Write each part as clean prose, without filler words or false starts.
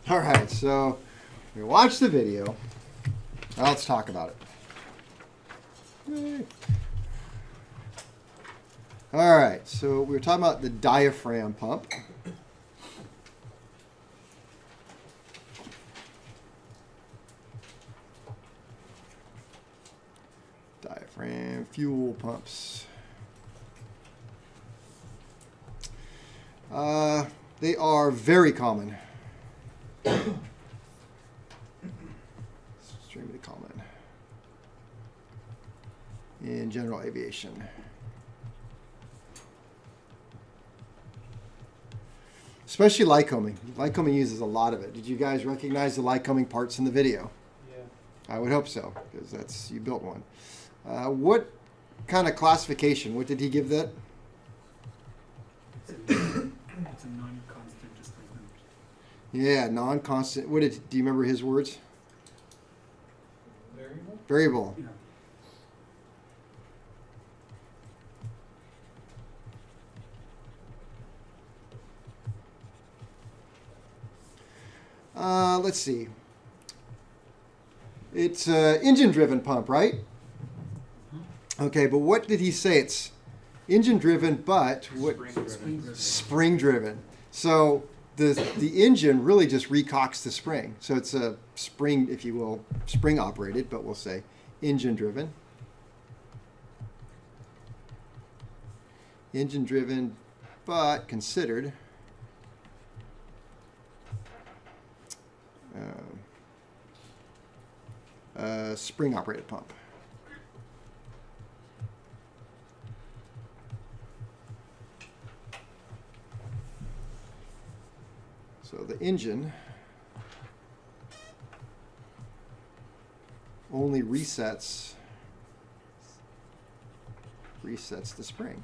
All right, so we watched the video. Now let's talk about it. Yay. All right, so we were talking about the diaphragm pump. Diaphragm fuel pumps. They are very common. Extremely common in general aviation. Especially Lycoming. Lycoming uses a lot of it. Did you guys recognize the Lycoming parts in the video? Yeah. I would hope so, because you built one. What kind of classification? What did he give that? It's a non-constant displacement. Yeah, non-constant. Do you remember his words? Variable? Variable. Yeah. Let's see. It's an engine-driven pump, right? Okay, but what did he say? It's engine-driven, but what? Spring-driven. So the engine really just recocks the spring. So it's a spring, if you will, spring-operated, but we'll say engine-driven. Engine-driven, but considered spring-operated pump. So the engine only resets the spring.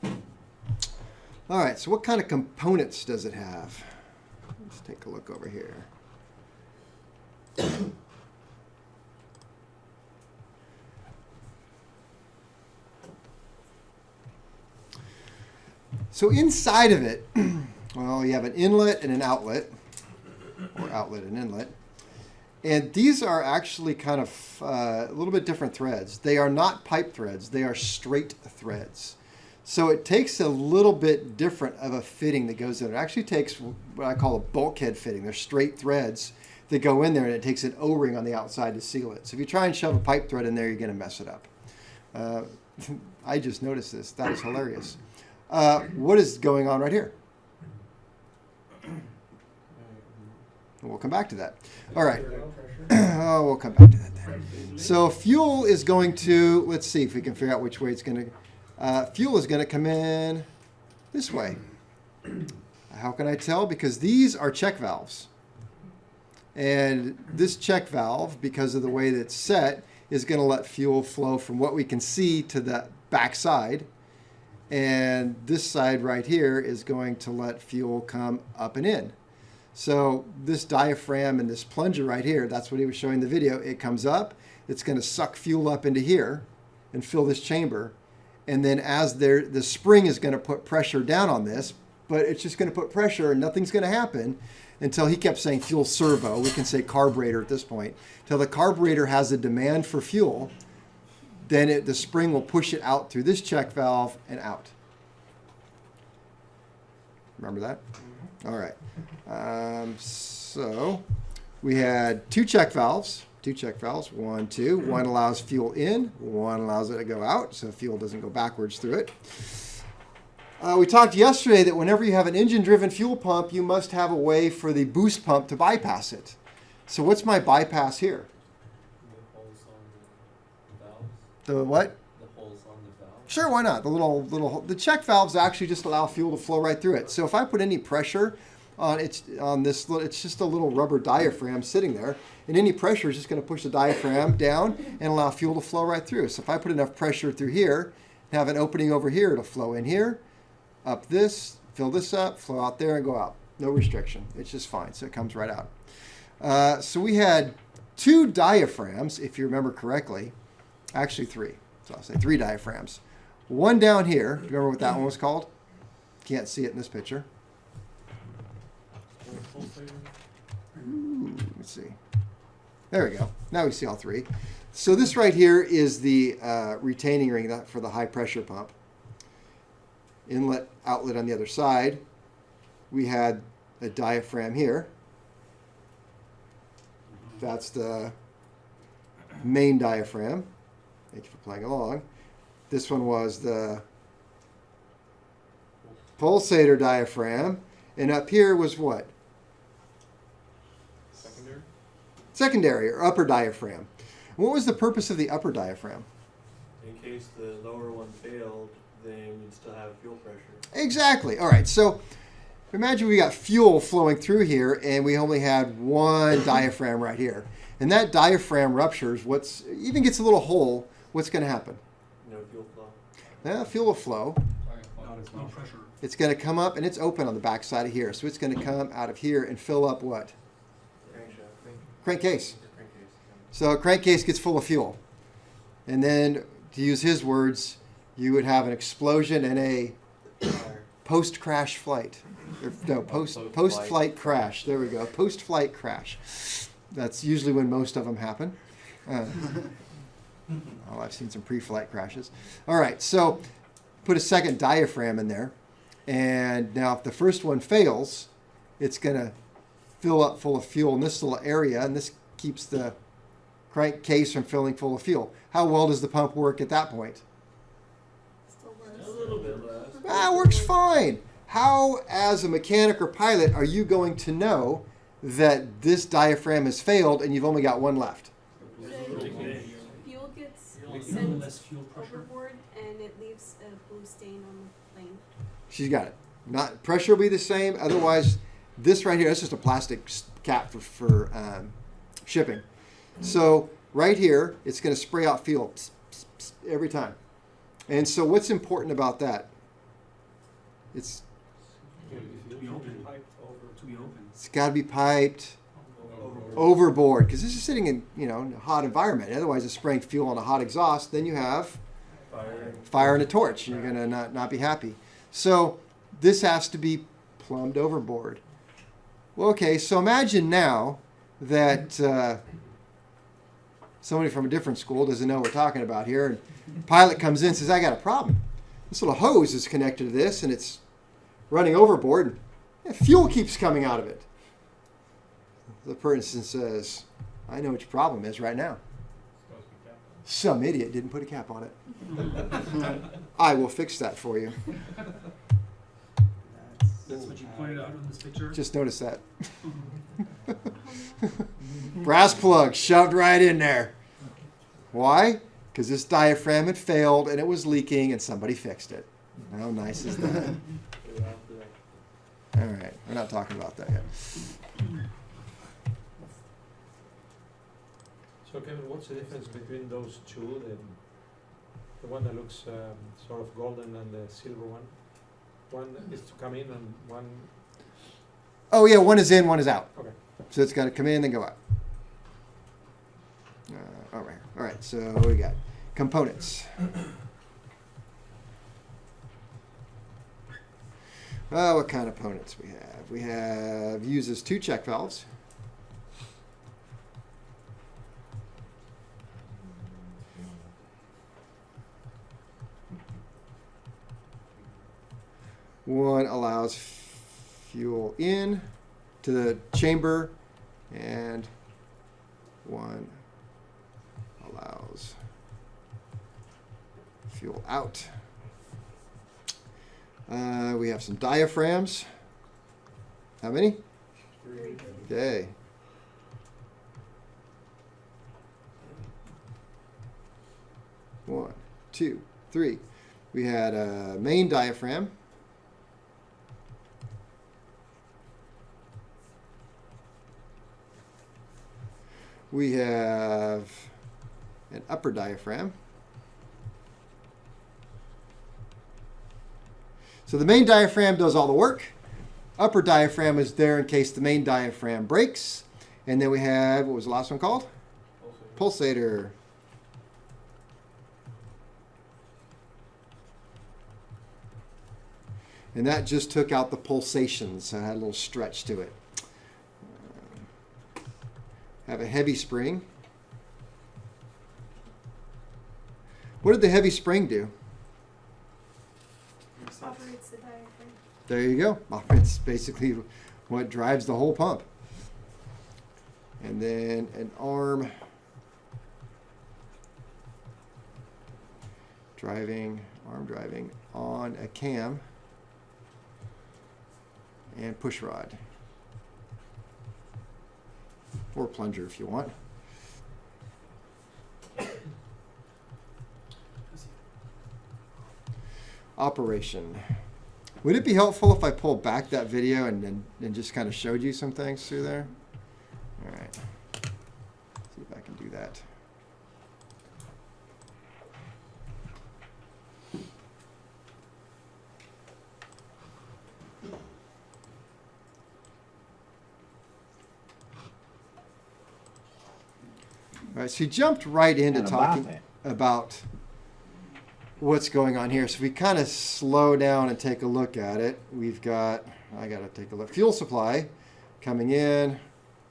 All right, so what kind of components does it have? Let's take a look over here. So inside of it, well, you have an inlet and an outlet, or outlet and inlet. And these are actually kind of a little bit different threads. They are not pipe threads. They are straight threads. So it takes a little bit different of a fitting that goes in. It actually takes what I call a bulkhead fitting. They're straight threads that go in there, and it takes an O-ring on the outside to seal it. So if you try and shove a pipe thread in there, you're going to mess it up. I just noticed this. That is hilarious. What is going on right here? We'll come back to that. All right. Oh, we'll come back to that then. So fuel is going to, let's see if we can figure out which way it's going to, fuel is going to come in this way. How can I tell? Because these are check valves. And this check valve, because of the way that it's set, is going to let fuel flow from what we can see to the back side. And this side right here is going to let fuel come up and in. So this diaphragm and this plunger right here, that's what he was showing in the video. It comes up, it's going to suck fuel up into here and fill this chamber. And then as the spring is going to put pressure down on this, but it's just going to put pressure and nothing's going to happen until he kept saying fuel servo. We can say carburetor at this point. Till the carburetor has a demand for fuel, then the spring will push it out through this check valve and out. Remember that? All right. So we had two check valves. 1, 2. One allows fuel in, one allows it to go out, so fuel doesn't go backwards through it. We talked yesterday that whenever you have an engine-driven fuel pump, you must have a way for the boost pump to bypass it. So what's my bypass here? The holes on the valves. The what? The holes on the valves. Sure, why not? The check valves actually just allow fuel to flow right through it. So if I put any pressure it's just a little rubber diaphragm sitting there, and any pressure is just going to push the diaphragm down and allow fuel to flow right through. So if I put enough pressure through here, have an opening over here, it'll flow in here, up this, fill this up, flow out there, and go out. No restriction. It's just fine. So it comes right out. So we had two diaphragms, if you remember correctly. Actually, three. So I'll say three diaphragms. One down here. Do you remember what that one was called? Can't see it in this picture. Let's see. There we go. Now we see all three. So this right here is the retaining ring for the high pressure pump. Inlet outlet on the other side. We had a diaphragm here. That's the main diaphragm. Thank you for playing along. This one was the pulsator diaphragm. And up here was what? Secondary? Secondary or upper diaphragm. What was the purpose of the upper diaphragm? In case the lower one failed, then you'd still have fuel pressure. Exactly. All right. So imagine we got fuel flowing through here and we only had one diaphragm right here. And that diaphragm ruptures, even gets a little hole, what's going to happen? No fuel flow. Fuel will flow. Not as much pressure. It's going to come up and it's open on the back side of here. So it's going to come out of here and fill up what? Crankshaft. Crankcase. Crankcase. So a crankcase gets full of fuel. And then, to use his words, you would have an explosion and a Fire. post-crash flight. No, post-flight crash. There we go. Post-flight crash. That's usually when most of them happen. I've seen some pre-flight crashes. All right, so put a second diaphragm in there. And now if the first one fails, it's going to fill up full of fuel in this little area, and this keeps the crankcase from filling full of fuel. How well does the pump work at that point? Still A works. little bit less. It works fine. How, as a mechanic or pilot, are you going to know that this diaphragm has failed and you've only got one left? The fuel gets Little sent less fuel pressure. overboard and it leaves a blue stain on the plane. She's got it. Not pressure will be the same. Otherwise, this right here, that's just a plastic cap for shipping. So right here, it's going to spray out fuel every time. And so what's important about that? It's To be open. To be open. got to be piped overboard because this is sitting in in a hot environment. Otherwise, it's spraying fuel on a hot exhaust. Then you have fire and a torch. You're going to not be happy. So this has to be plumbed overboard. Well, okay, so imagine now that somebody from a different school doesn't know what we're talking about here, and pilot comes in and says, I got a problem. This little hose is connected to this, and it's running overboard, and fuel keeps coming out of it. The person says, I know what your problem is right now. Some idiot didn't put a cap on it. I will fix that for you. That's what you pointed out in this picture. Just notice that. Brass plug shoved right in there. Why? Because this diaphragm had failed and it was leaking and somebody fixed it. How nice is that? All right, we're not talking about that yet. So Kevin, what's the difference between those two? The one that looks sort of golden and the silver one? One is to come in and one... Oh yeah, one is in, one is out. Okay. So it's got to come in and go out. All right, so what do we got? Components. What kind of components we have? We have uses 2 check valves. One allows fuel in to the chamber, and one allows fuel out. We have some diaphragms. How many? 3. Okay. One, two, three. We had a main diaphragm. We have an upper diaphragm. So the main diaphragm does all the work. Upper diaphragm is there in case the main diaphragm breaks. And then we have, what was the last one called? Pulsator. And that just took out the pulsations. So it had a little stretch to it. have a heavy spring. What did the heavy spring do? Operates the diaphragm. There you go. It's basically what drives the whole pump. And then an arm driving on a cam and push rod. Or plunger if you want. Operation. Would it be helpful if I pulled back that video and just kind of showed you some things through there? All right. See if I can do that. All right, so you jumped right into talking about what's going on here. So if we kind of slow down and take a look at it, we've got, I got to take a look, fuel supply coming in,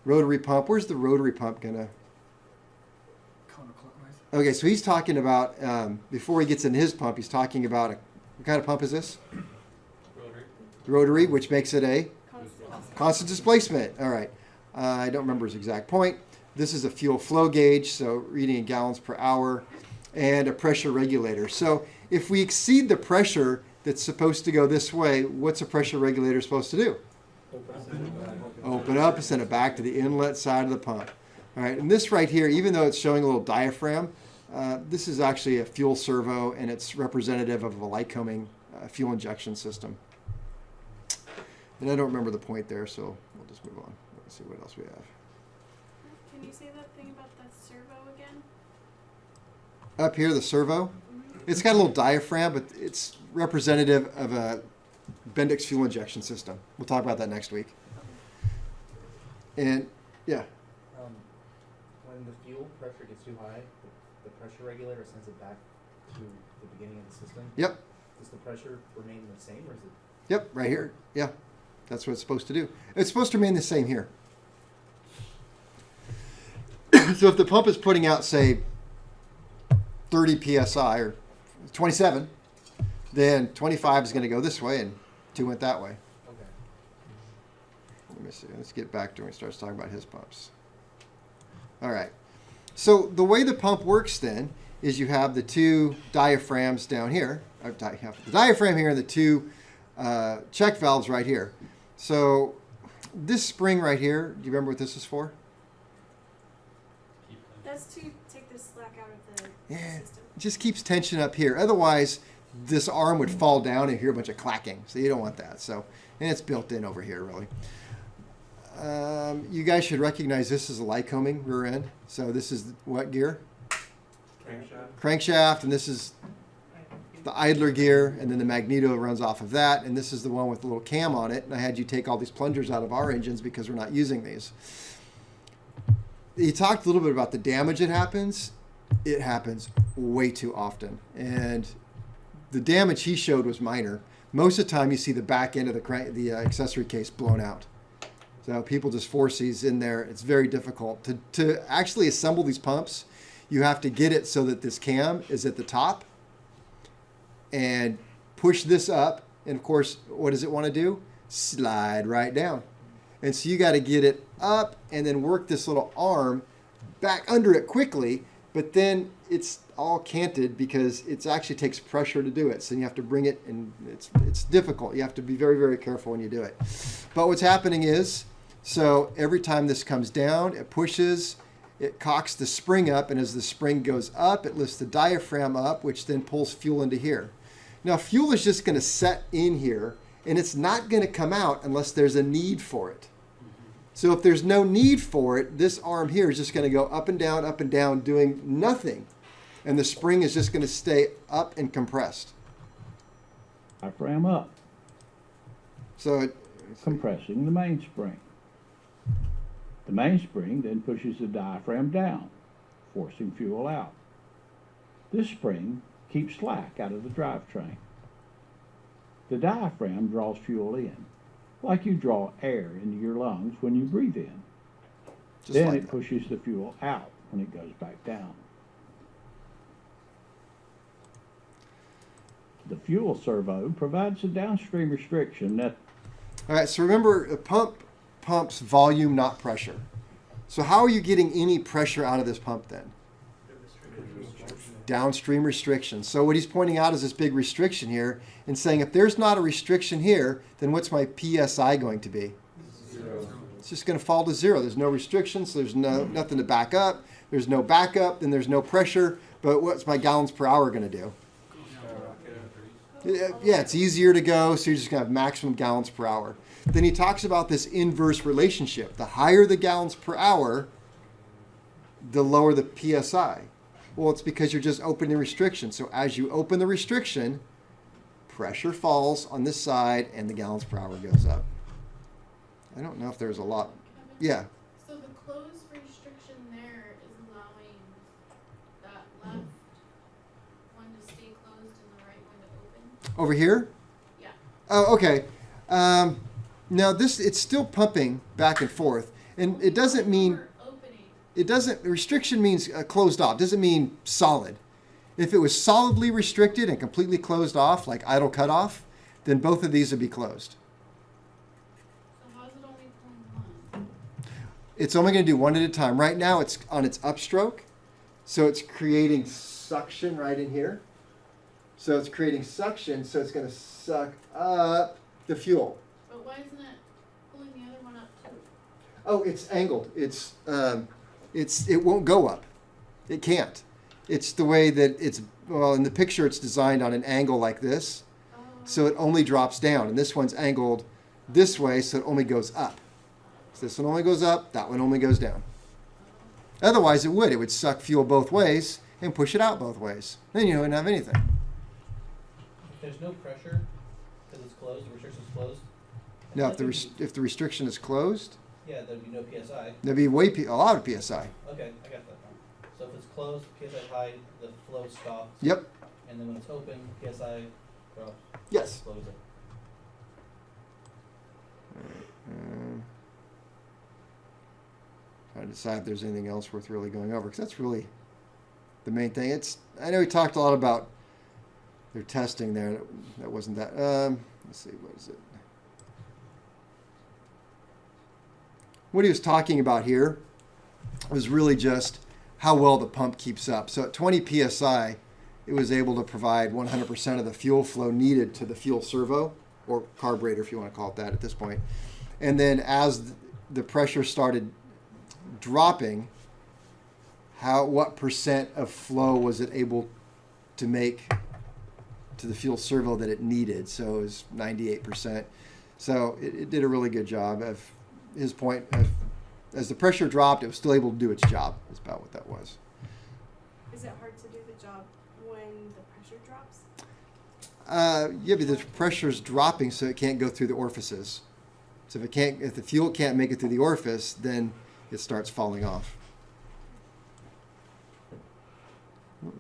rotary pump. Where's the rotary pump going to? Counterclockwise. Okay, so he's talking about, before he gets into his pump, he's talking about, what kind of pump is this? Rotary. Rotary, which makes it a Constant. constant displacement. All right. I don't remember his exact point. This is a fuel flow gauge, so reading in gallons per hour, and a pressure regulator. So if we exceed the pressure that's supposed to go this way, what's a pressure regulator supposed to do? Open up and send it back to the inlet side of the pump. All right, and this right here, even though it's showing a little diaphragm, this is actually a fuel servo, and it's representative of a Lycoming fuel injection system. And I don't remember the point there, so we'll just move on. Let's see what else we have. Can you say that thing about that servo again? Up here, the servo, it's got a little diaphragm, but it's representative of a Bendix fuel injection system. We'll talk about that next week. And yeah, When the fuel pressure gets too high, the pressure regulator sends it back to the beginning of the system. yep, Does the pressure remain the same, or is it? yep, right here. Yeah, that's what it's supposed to do. It's supposed to remain the same here. So if the pump is putting out, say, 30 psi or 27, then 25 is going to go this way and 2 went that way. Okay. Let me see. Let's get back to when he starts talking about his pumps. All right. So the way the pump works then is you have the two diaphragms down here. You have the diaphragm here and the two check valves right here. So this spring right here, do you remember what this is for? That's to take the slack out of the Yeah. system. It just keeps tension up here. Otherwise, this arm would fall down and hear a bunch of clacking. So you don't want that. So, and it's built in over here, really. You guys should recognize this is a Lycoming rear end. So this is what gear? Crankshaft. Crankshaft, and this is the idler gear, and then the magneto runs off of that, and this is the one with the little cam on it. And I had you take all these plungers out of our engines because we're not using these. He talked a little bit about the damage that happens. It happens way too often. And the damage he showed was minor. Most of the time you see the back end of the accessory case blown out. So people just force these in there. It's very difficult. To actually assemble these pumps, you have to get it so that this cam is at the top and push this up. And of course, what does it want to do? Slide right down. And so you got to get it up and then work this little arm back under it quickly, but then it's all canted because it actually takes pressure to do it. So you have to bring it, and it's difficult. You have to be very, very careful when you do it. But what's happening is, so every time this comes down, it pushes, it cocks the spring up, and as the spring goes up, it lifts the diaphragm up, which then pulls fuel into here. Now, fuel is just going to set in here, and it's not going to come out unless there's a need for it. So if there's no need for it, this arm here is just going to go up and down, doing nothing. And the spring is just going to stay up and compressed. Diaphragm up, So compressing the mainspring. The mainspring then pushes the diaphragm down, forcing fuel out. This spring keeps slack out of the drivetrain. The diaphragm draws fuel in, like you draw air into your lungs when you breathe in. Just Then like it that. pushes the fuel out when it goes back down. The fuel servo provides a downstream restriction that All right, so remember, a pump pumps volume, not pressure. So how are you getting any pressure out of this pump then? Downstream restriction. So what he's pointing out is this big restriction here and saying if there's not a restriction here, then what's my PSI going to be? It's just going to fall to zero. There's no restrictions, so there's nothing to back up. There's no backup, then there's no pressure. But what's my gallons per hour going to do? Yeah, it's easier to go, so you're just going to have maximum gallons per hour. Then he talks about this inverse relationship. The higher the gallons per hour, the lower the PSI. Well, it's because you're just opening restriction. So as you open the restriction, pressure falls on this side and the gallons per hour goes up. I don't know if there's a lot. Yeah. So the close restriction there is allowing that left one to stay closed and the right one to open? Over here? Yeah. Oh, okay. Now it's still pumping back and forth. And it doesn't mean, Or opening. restriction means closed off. Doesn't mean solid. If it was solidly restricted and completely closed off, like idle cutoff, then both of these would be closed. So how is it only pulling one? It's only going to do one at a time. Right now it's on its upstroke. So it's creating suction right in here. So it's creating suction, so it's going to suck up the fuel. But why isn't it pulling the other one up too? Oh, it's angled. It won't go up. It can't. It's the way that in the picture it's designed on an angle like this. Oh. So it only drops down. And this one's angled this way, so it only goes up. So this one only goes up, that one only goes down. Otherwise it would. It would suck fuel both ways and push it out both ways. Then you wouldn't have anything. If there's no pressure, because it's closed, the restriction's closed. I Now, think if the restriction is closed, yeah, there'd be no PSI. there'd be a lot of PSI. Okay, I got that. So if it's closed, PSI high, the flow stops. Yep. And then when it's open, PSI drops, Yes. close it. Trying to decide if there's anything else worth really going over, because that's really the main thing. I know we talked a lot about their testing there. That wasn't that. Let's see, what is it? What he was talking about here was really just how well the pump keeps up. So at 20 psi, it was able to provide 100% of the fuel flow needed to the fuel servo, or carburetor if you want to call it that at this point. And then as the pressure started dropping, what percent of flow was it able to make to the fuel servo that it needed? So it was 98%. So it did a really good job. Of his point, as the pressure dropped, it was still able to do its job. That's about what that was. Is it hard to do the job when the pressure drops? Yeah, but the pressure's dropping, so it can't go through the orifices. So if the fuel can't make it through the orifice, then it starts falling off.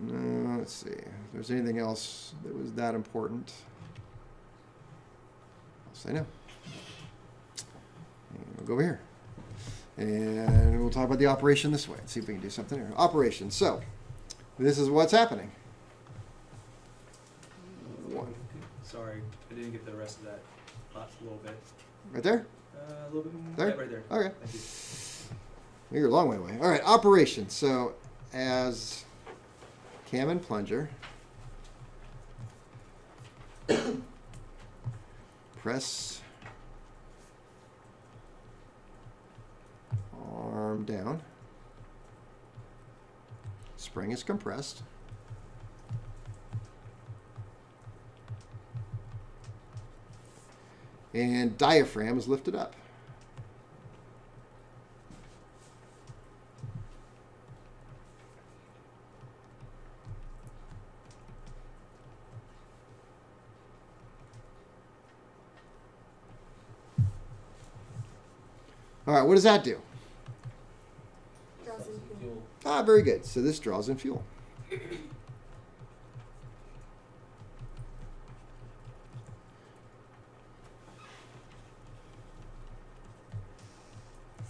Let's see if there's anything else that was that important. I'll say no. And we'll go over here. And we'll talk about the operation this way and see if we can do something here. Operation. So, this is what's happening. Sorry, I didn't get the rest of that last little bit. Right there? A little bit. There? Yeah, right there. Okay. Thank you. You're a long way away. All right, operation. So, as cam and plunger, press arm down. Spring is compressed. And diaphragm is lifted up. All right, what does that do? Draws in fuel. Fuel. Ah, very good. So this draws in fuel.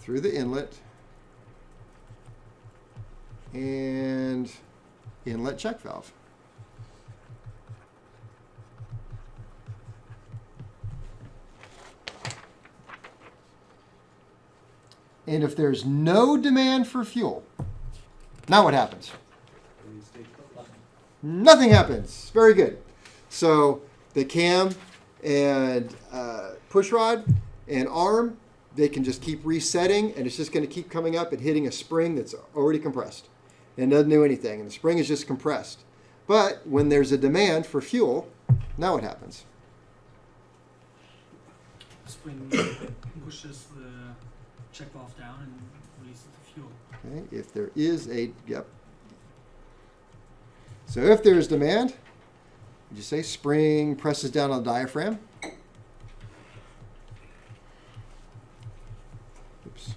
Through the inlet and inlet check valve. And if there's no demand for fuel, now what happens? They stay closed. Nothing happens. Very good. So the cam and push rod and arm, they can just keep resetting, and it's just going to keep coming up and hitting a spring that's already compressed and doesn't do anything. And the spring is just compressed. But when there's a demand for fuel, now what happens? Spring pushes the check valve down and releases the fuel. Okay, if there is a, yep. So if there is demand, would you say spring presses down on the diaphragm? Oops.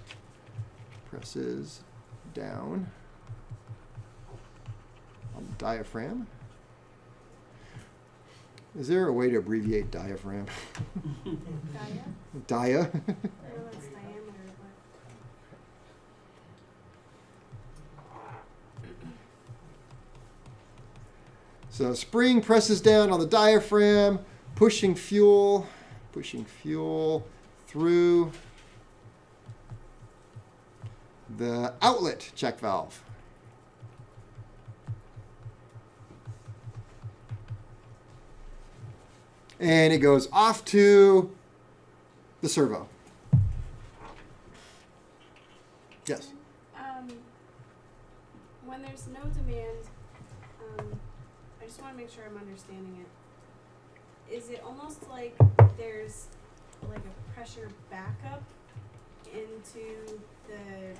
Presses down on the diaphragm. Is there a way to abbreviate diaphragm? Dia? Dia? I know it's diameter, but So spring presses down on the diaphragm, pushing fuel through the outlet check valve. And it goes off to the servo. Yes. when there's no demand, I just want to make sure I'm understanding it. Is it almost like there's like a pressure backup into the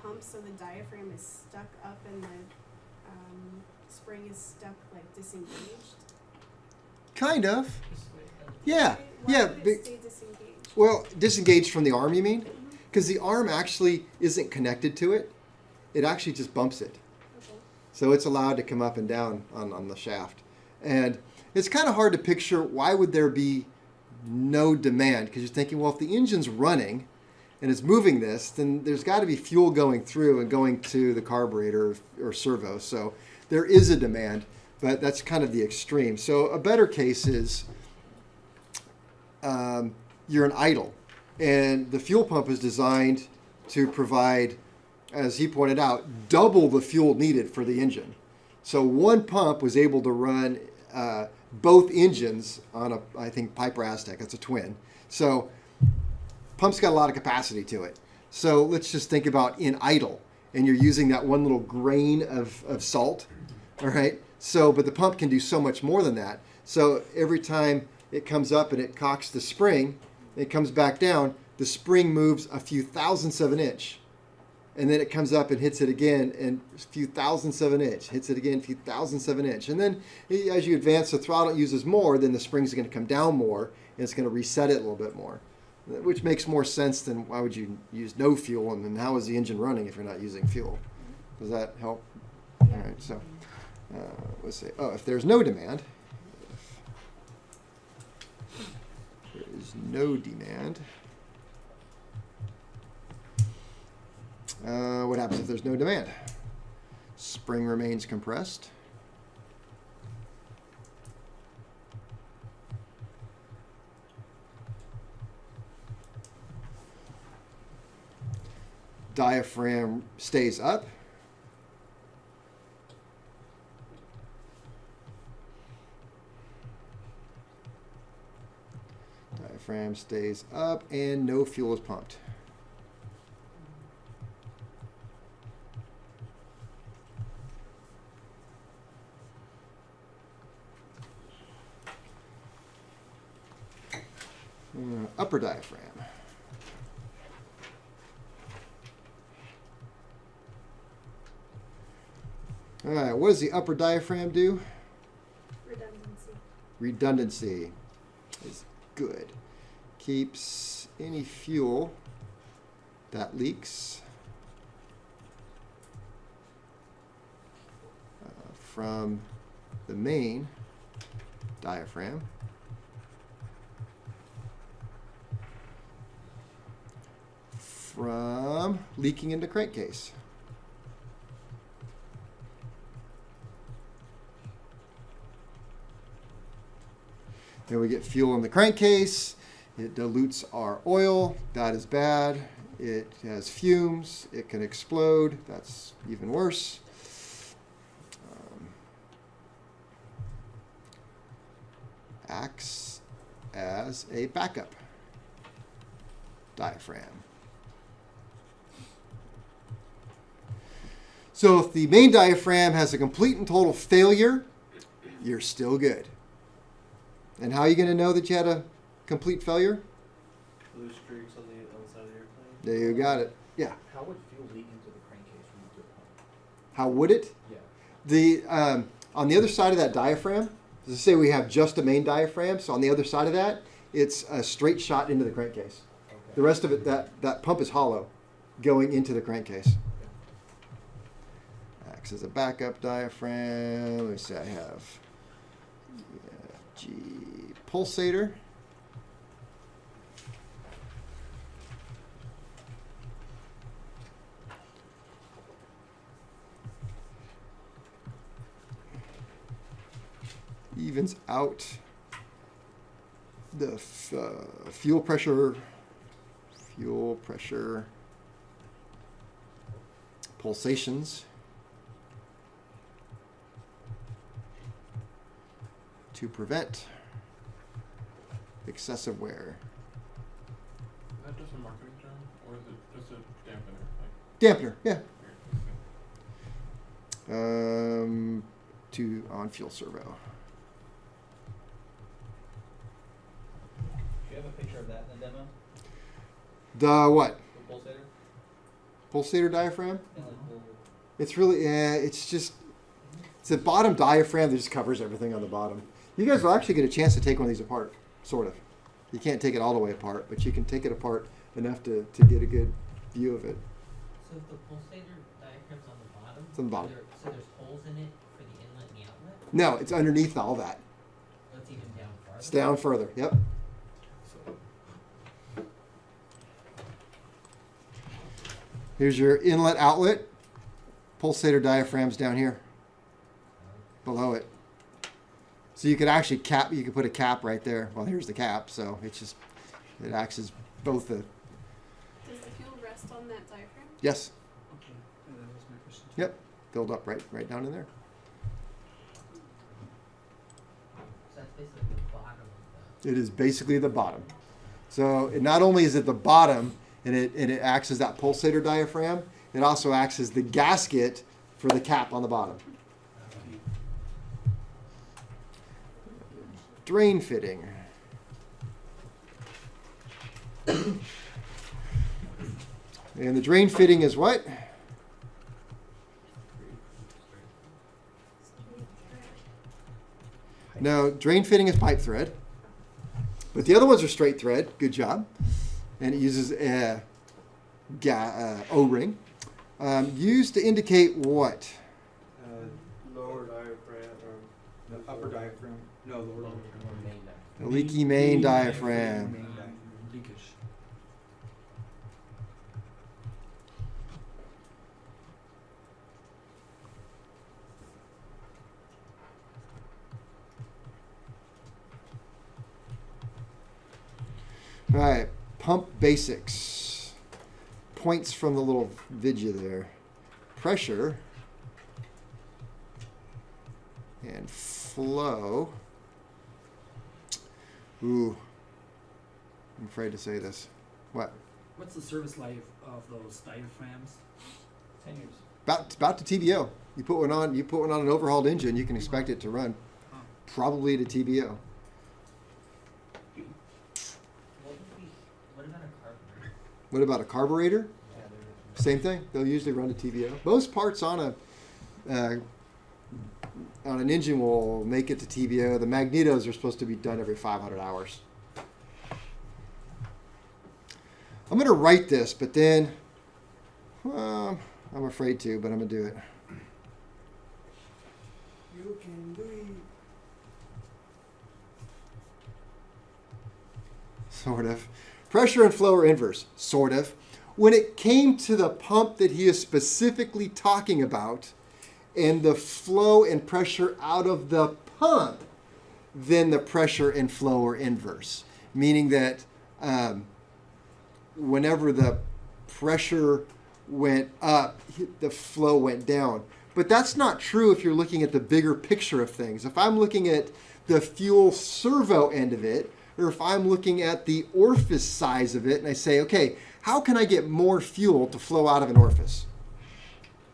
pump, so the diaphragm is stuck up and the spring is stuck like disengaged? Kind of. Yeah. Why Yeah. would it stay disengaged? Well, disengaged from the arm, you mean? Because the arm actually isn't connected to it. It actually just bumps it. Okay. So it's allowed to come up and down on the shaft. And it's kind of hard to picture why would there be no demand, because you're thinking, well, if the engine's running and it's moving this, then there's got to be fuel going through and going to the carburetor or servo. So there is a demand, but that's kind of the extreme. So a better case is you're an idle, and the fuel pump is designed to provide, as he pointed out, double the fuel needed for the engine. So one pump was able to run both engines on a, I think, Piper Aztec. That's a twin. So pump's got a lot of capacity to it. So let's just think about in idle, and you're using that one little grain of salt, all right? So, but the pump can do so much more than that. So every time it comes up and it cocks the spring, it comes back down, the spring moves a few thousandths of an inch. And then it comes up and hits it again, and a few thousandths of an inch, hits it again, a few thousandths of an inch. And then as you advance, the throttle uses more, then the spring's going to come down more, and it's going to reset it a little bit more, which makes more sense than why would you use no fuel, and then how is the engine running if you're not using fuel? Does that help? Yeah. All right, so let's see. Oh, if there's no demand, if there is no demand, what happens if there's no demand? Spring remains compressed. Diaphragm stays up. Diaphragm stays up, and no fuel is pumped. Upper diaphragm. All right, what does the upper diaphragm do? Redundancy. Redundancy is good. Keeps any fuel that leaks from the main diaphragm from leaking into crankcase. Then we get fuel in the crankcase. It dilutes our oil. That is bad. It has fumes. It can explode. That's even worse. Acts as a backup diaphragm. So if the main diaphragm has a complete and total failure, you're still good. And how are you going to know that you had a complete failure? Blue streaks on the side of the airplane. There you got it. Yeah. How would fuel leak into the crankcase when you do a pump? How would it? Yeah. The on the other side of that diaphragm, let's say we have just a main diaphragm. So on the other side of that, it's a straight shot into the crankcase. Okay. The rest of it, that pump is hollow, going into the crankcase. Acts as a backup diaphragm. Let me see. I have G pulsator. Evens out the fuel pressure pulsations to prevent excessive wear. Is that just a marketing term, or is it just a dampener? Dampener, yeah. On fuel servo. Do you have a picture of that in the demo? The what? The pulsator? Pulsator diaphragm? Yeah, like the- It's really, it's a bottom diaphragm that just covers everything on the bottom. You guys will actually get a chance to take one of these apart, sort of. You can't take it all the way apart, but you can take it apart enough to get a good view of it. So if the pulsator diaphragm's on the bottom, It's on the bottom. so there's holes in it for the inlet and the outlet? No, it's underneath all that. Let's even down farther? It's down further, yep. Here's your inlet outlet. Pulsator diaphragm's down here, below it. So you could actually you could put a cap right there. Well, here's the cap, so it acts as both the, Does the fuel rest on that diaphragm? yes, Okay, that was my question. yep, filled up right down in there. So that's basically the bottom of the... It is basically the bottom. So it not only is it the bottom, and it acts as that pulsator diaphragm, it also acts as the gasket for the cap on the bottom. Drain fitting. And the drain fitting is what? No, drain fitting is pipe thread. But the other ones are straight thread. Good job. And it uses a O-ring. Used to indicate what? Lower diaphragm or The upper diaphragm. No, lower diaphragm. The leaky main diaphragm. Main diaphragm. Leakage. All right, pump basics. Points from the little vidya there. Pressure and flow. Ooh, I'm afraid to say this. What? What's the service life of those diaphragms? 10 years. About to TBO. You put one on an overhauled engine, you can expect it to run Huh. probably to TBO. What about a carburetor? What about a carburetor? Yeah, Same thing. They'll usually run to TBO. Most parts on an engine will make it to TBO. The magnetos are supposed to be done every 500 hours. I'm going to write this, but then I'm afraid to, but I'm going to do it. You can do it. Sort of. Pressure and flow are inverse. Sort of. When it came to the pump that he is specifically talking about, and the flow and pressure out of the pump, then the pressure and flow are inverse, meaning that whenever the pressure went up, the flow went down. But that's not true if you're looking at the bigger picture of things. If I'm looking at the fuel servo end of it, or if I'm looking at the orifice size of it and I say, okay, how can I get more fuel to flow out of an orifice?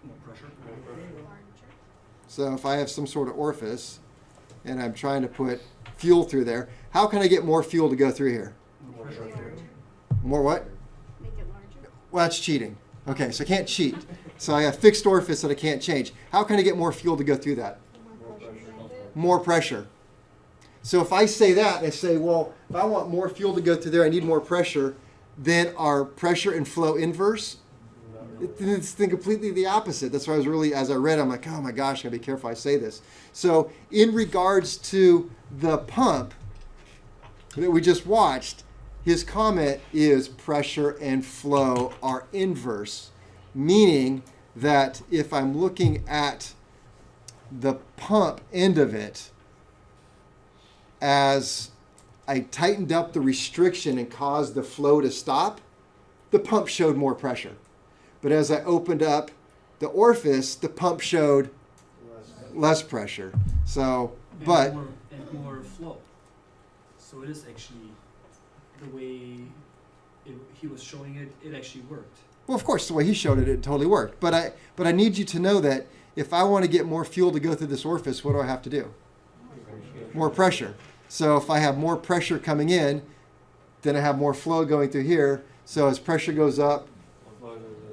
More pressure. So if I have some sort of orifice and I'm trying to put fuel through there, how can I get more fuel to go through here? More pressure. More what? Make it larger. Well, that's cheating. Okay, so I can't cheat. So I have fixed orifice that I can't change. How can I get more fuel to go through that? More pressure. So if I say that, and I say, well, if I want more fuel to go through there, I need more pressure, then our pressure and flow inverse? It's completely the opposite. That's why I was really, as I read, I'm like, oh my gosh, I gotta be careful I say this. So in regards to the pump that we just watched, his comment is pressure and flow are inverse, meaning that if I'm looking at the pump end of it, as I tightened up the restriction and caused the flow to stop, the pump showed more pressure. But as I opened up the orifice, the pump showed less pressure. So, but And more flow. So it is actually the way he was showing it. It actually worked. well, of course, the way he showed it, it totally worked. But I need you to know that if I want to get more fuel to go through this orifice, what do I have to do? More pressure. So if I have more pressure coming in, then I have more flow going through here. So as pressure goes up,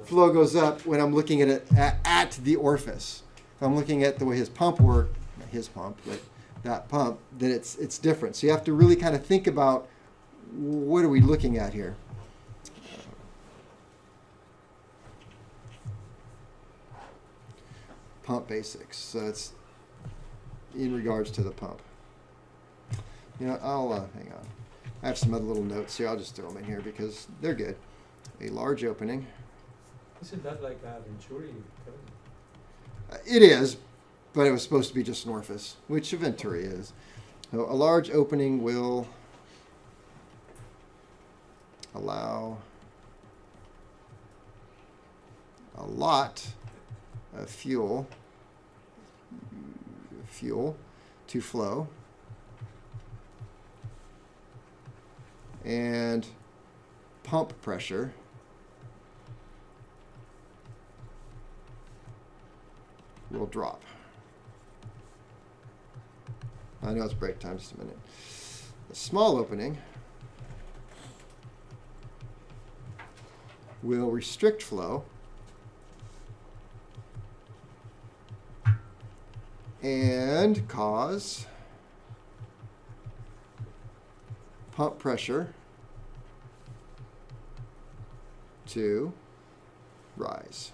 flow goes up when I'm looking at it at the orifice. If I'm looking at the way his pump worked, not his pump, but that pump, then it's different. So you have to really kind of think about what are we looking at here. Pump basics. So it's in regards to the pump. You know, I'll hang on. I have some other little notes here. I'll just throw them in here because they're good. A large opening. Isn't that like a Venturi? It is, but it was supposed to be just an orifice, which a Venturi is. So a large opening will allow a lot of fuel to flow, and pump pressure will drop. I know it's break time, just a minute. A small opening will restrict flow and cause pump pressure to rise.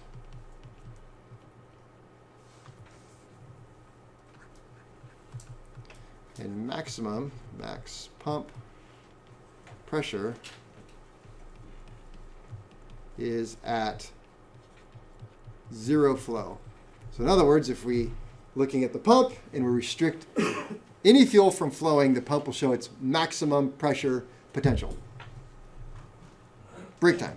And max pump pressure is at zero flow. So in other words, if we looking at the pump and we restrict any fuel from flowing, the pump will show its maximum pressure potential. Break time.